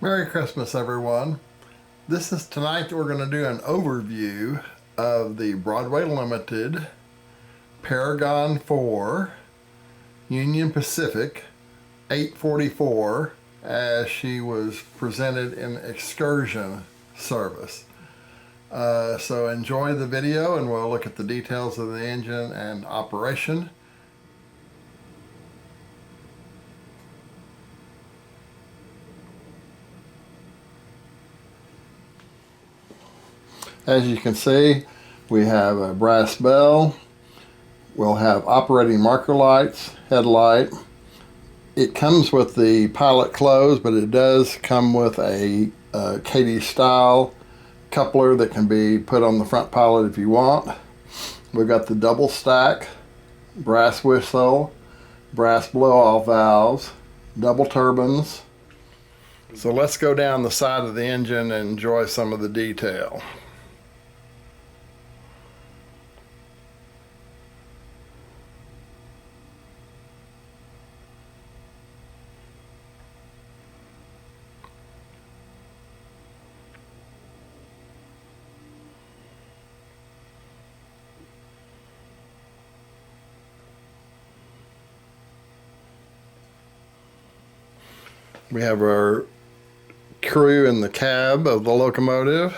Merry Christmas, everyone. Tonight we're going to do an overview of the Broadway Limited Paragon 4 Union Pacific 844 as she was presented in Excursion service. So enjoy the video and we'll look at the details of the engine and operation. As you can see, we have a brass bell. We'll have operating marker lights, headlight. It comes with the pilot close, but it does come with a Katie style coupler that can be put on the front pilot if you want. We've got the double stack, brass whistle, brass blow-off valves, double turbines. So let's go down the side of the engine and enjoy some of the detail. We have our crew in the cab of the locomotive.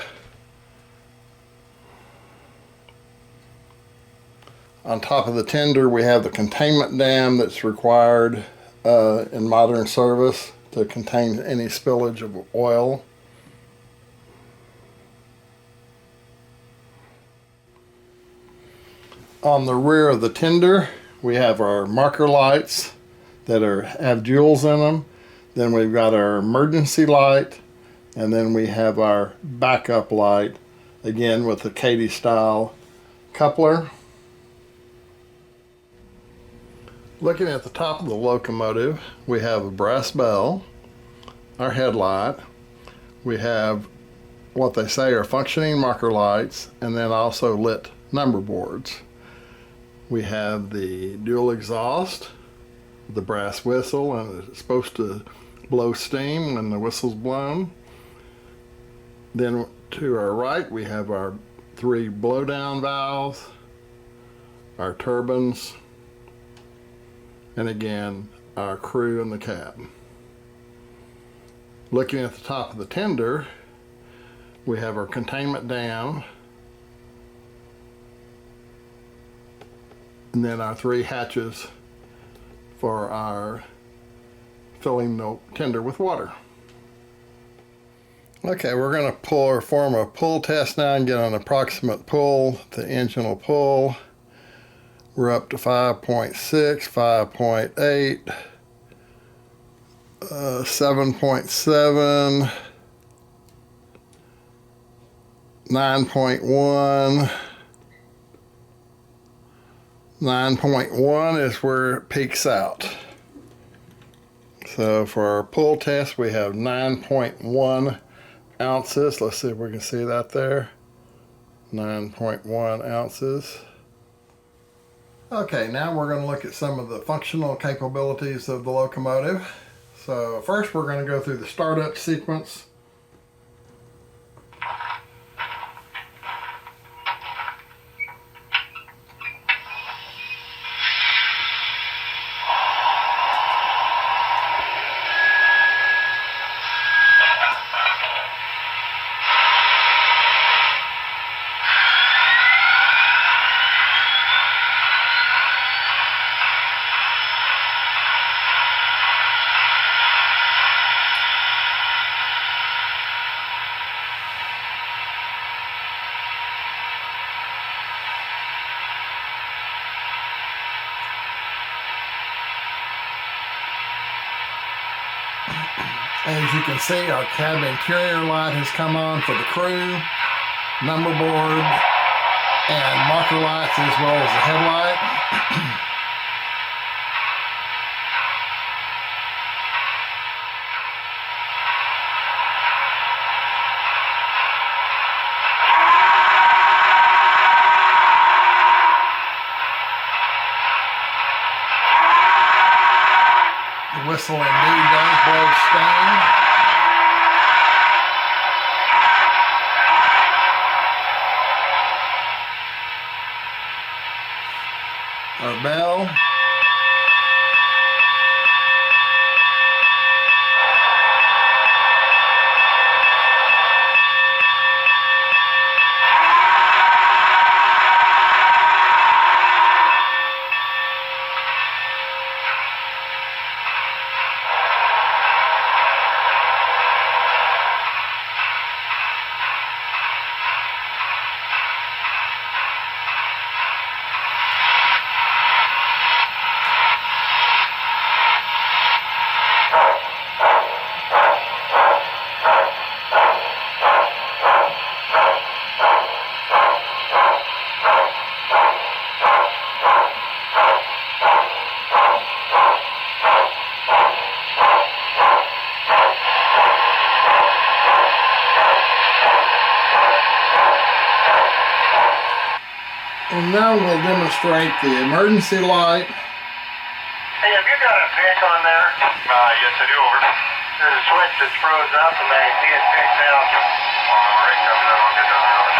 On top of the tender, we have the containment dam that's required in modern service to contain any spillage of oil. On the rear of the tender, we have our marker lights that have jewels in them. Then we've got our emergency light, and then we have our backup light, again with the Katie style coupler. Looking at the top of the locomotive, we have a brass bell, our headlight, we have what they say are functioning marker lights, and then also lit number boards. We have the dual exhaust, the brass whistle, and it's supposed to blow steam when the whistle's blown. Then to our right we have our 3 blowdown valves, our turbines, and again our crew in the cab. Looking at the top of the tender, we have our containment dam, and then our 3 hatches for our filling the tender with water. Okay, we're going to perform a pull test now and get an approximate pull. The engine will pull. We're up to 5.6, 5.8, 7.7, 9.1. 9.1 is where it peaks out. So for our pull test, we have 9.1 ounces. Let's see if we can see that there. 9.1 ounces. Okay, now we're going to look at some of the functional capabilities of the locomotive. So first we're going to go through the startup sequence. As you can see, our cab interior light has come on for the crew, number board, and marker lights as well as the headlight. The whistle indeed does blow steam. our bell. And now we'll demonstrate the emergency light. Hey, have you got a pick on there? Yes, I do, over. There's a switch that's froze up and I see it picked out. Alright, copy that, I'll get down there.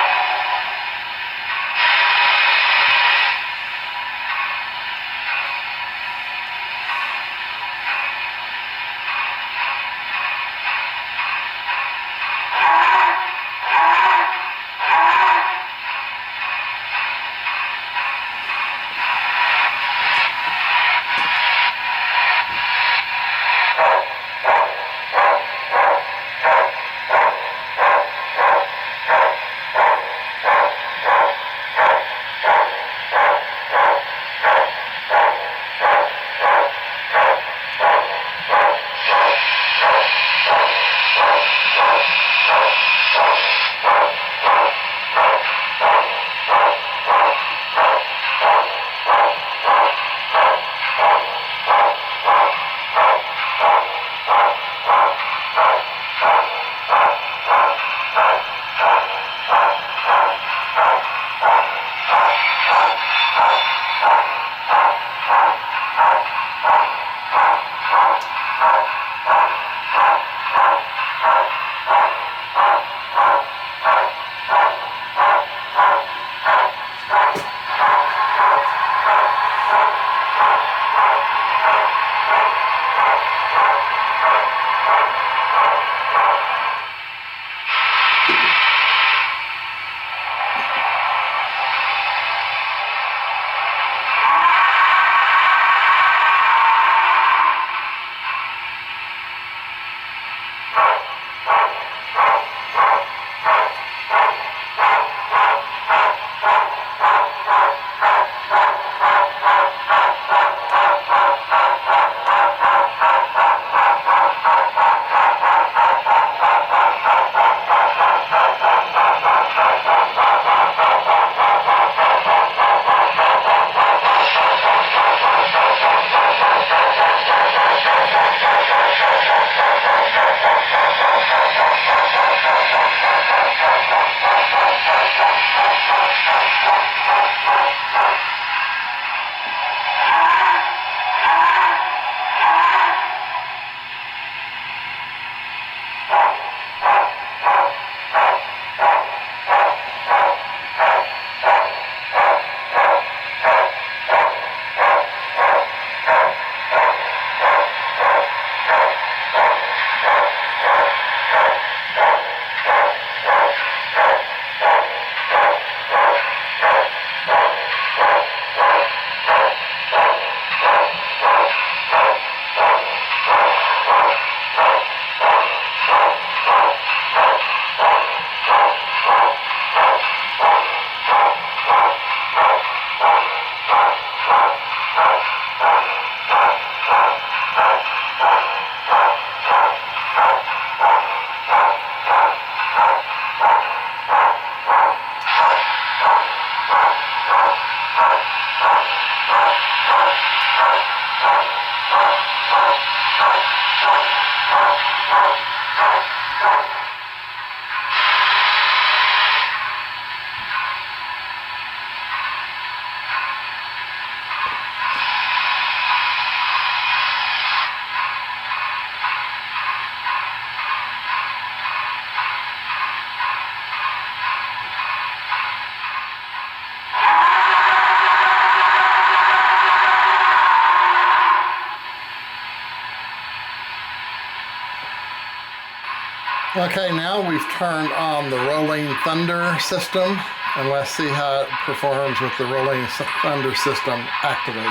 Okay, now we've turned on the Rolling Thunder system, and let's see how it performs with the Rolling Thunder system activated.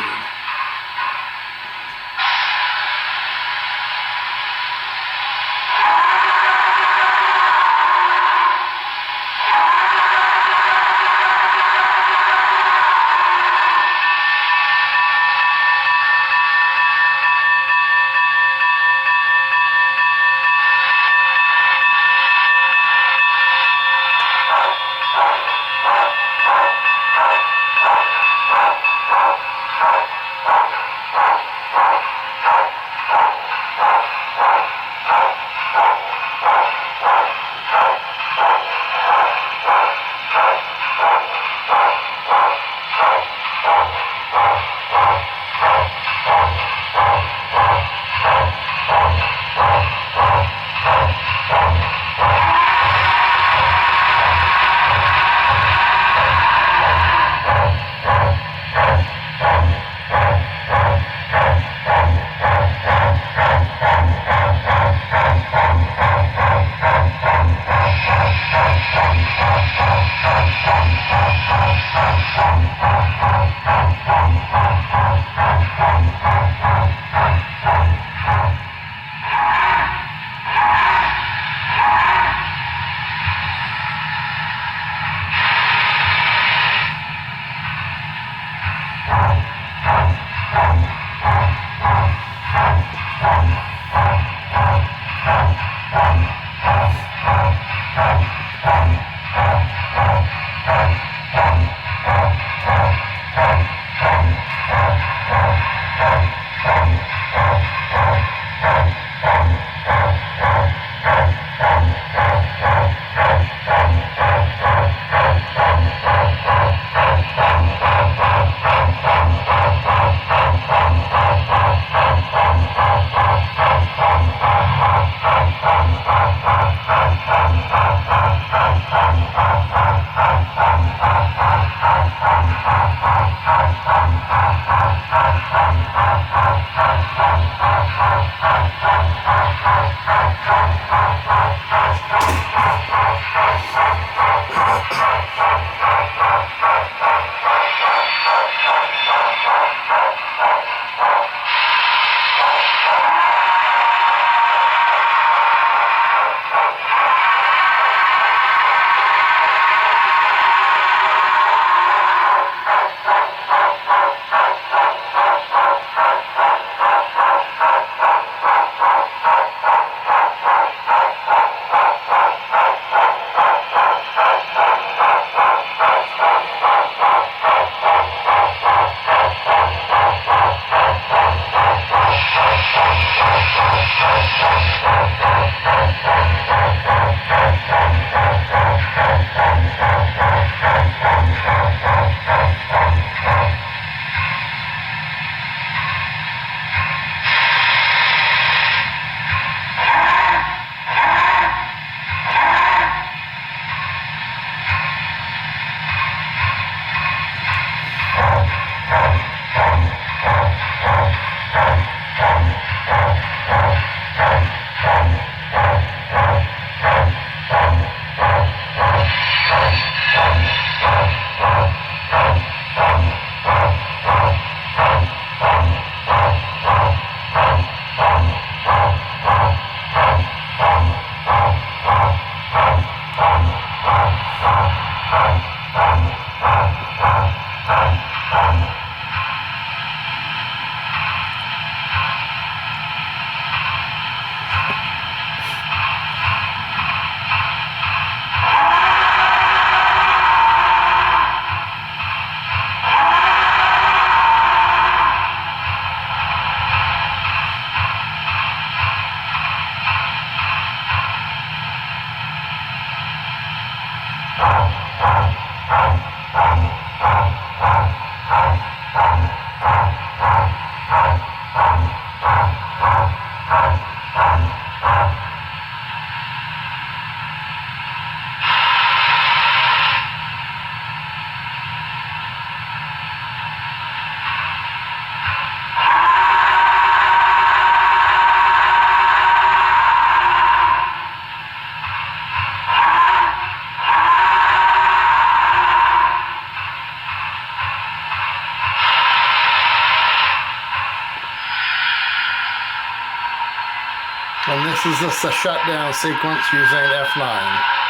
this is just a shutdown sequence using F9.